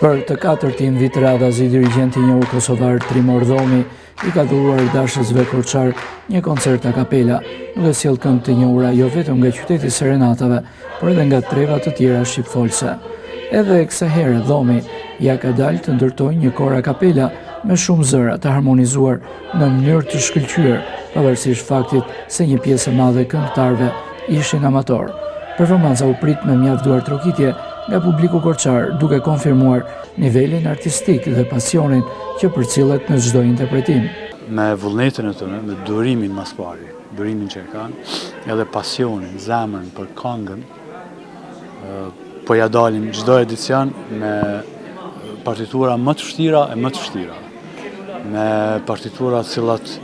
Për të katërtin vit radhazi, dirigjenti i njohur kosovar Trimor Dhomi i ka dhuruar dashësve Korçar një koncert a capella, duke sjellë këngë të njohura jo vetëm nga qyteti i Serenatave, por edhe nga treva të tjera shqipfolse. Edhe kësaj herë Dhomi ja ka dalë të ndërtojë një kor a capella me shumë zëra të harmonizuar në mënyrë të shkëlqyer, pavarësisht faktit se një pjesë e madhe e këngëtarëve ishin amator. Performanca u prit me mjaftuar trokitje nga publiku korçar, duke konfirmuar nivelin artistik dhe pasionin që përcillet në çdo interpretim. Me vullnetin e tyre, me durimin mas pari, durimin që kanë, edhe pasionin, zemrën për këngën, po ja dalim çdo edicion me partitura më të vështira e më të vështira. Me partitura të cilat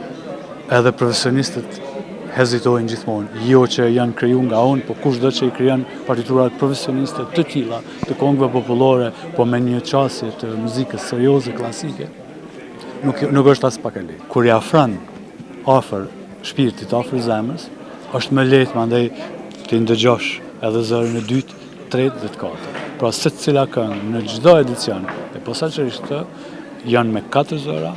edhe profesionistët hezitojnë gjithmonë, jo që janë kriju nga unë, po kushdo që i krijon partitura profesioniste të tilla, të këngëve popullore, po me një qasje të muzikës serioze, klasike, nuk është as pak e lehtë. Kur i afron afër shpirtit, afër zemrës, është më lehtë mandej të ndëgjosh edhe zërin e dytë, tretë dhe të katërt. Pra secila këngë në çdo edicion, e posaçërisht këtë, janë me 4 zëra,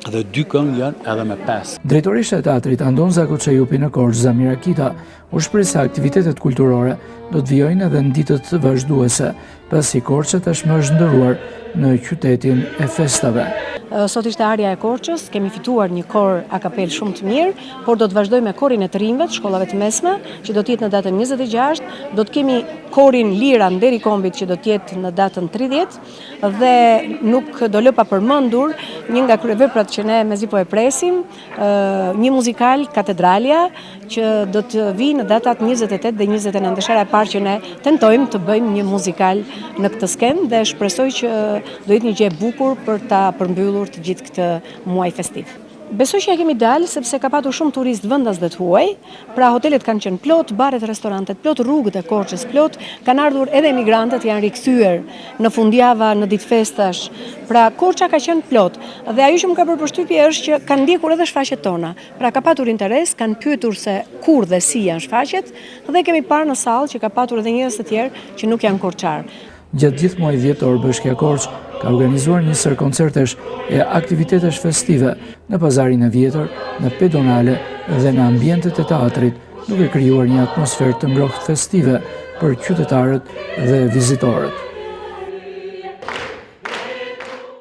dhe 2 këngë janë edhe me 5. Drejtorisha e teatrit Andon Zakoçejupi në Korçë, Zamira Kita, u shpreh se aktivitetet kulturore do të vijojnë edhe në ditët vazhduese, pasi Korçë tashmë është ndëruar në qytetin e festave. Sot ishte Arja e Korçës, kemi fituar një kor a capell shumë të mirë, por do të vazhdojmë me korin e të rinjve, të shkollave të mesme, që do të jetë në datën 26, do të kemi korin Lira Nderi Kombit që do të jetë në datën 30, dhe nuk do lë pa përmendur një nga kryeveprat që ne mezi po e presim, një muzikal Katedralja që do të vijë në datat 28 dhe 29. Dëshira e parë që ne tentojmë të bëjmë një muzikal në këtë skenë dhe shpresoj që do jetë një gjë e bukur për ta përmbyllur të gjithë këtë muaj festiv. Besoj që ja kemi dalë sepse ka patur shumë turistë vendas dhe të huaj, pra hotelet kanë qenë plot, baret, restorantet plot, rrugët e Korçës plot, kanë ardhur edhe emigrantët, janë rikthyer në fundjava, në ditë festash. Pra Korça ka qenë plot dhe ajo që më ka bërë përshtypje është që kanë ndjekur edhe shfaqjet tona. Pra ka patur interes, kanë pyetur se kur dhe si janë shfaqjet dhe kemi parë në sallë që ka patur edhe njerëz të tjerë që nuk janë korçar. Gjatë gjithë muajit dhjetor, Bashkia Korçë ka organizuar një sër koncertesh e aktivitetesh festive në pazarin e vjetër, në pedonale dhe në ambientet e teatrit, duke krijuar një atmosferë të ngrohtë festive për qytetarët dhe vizitorët.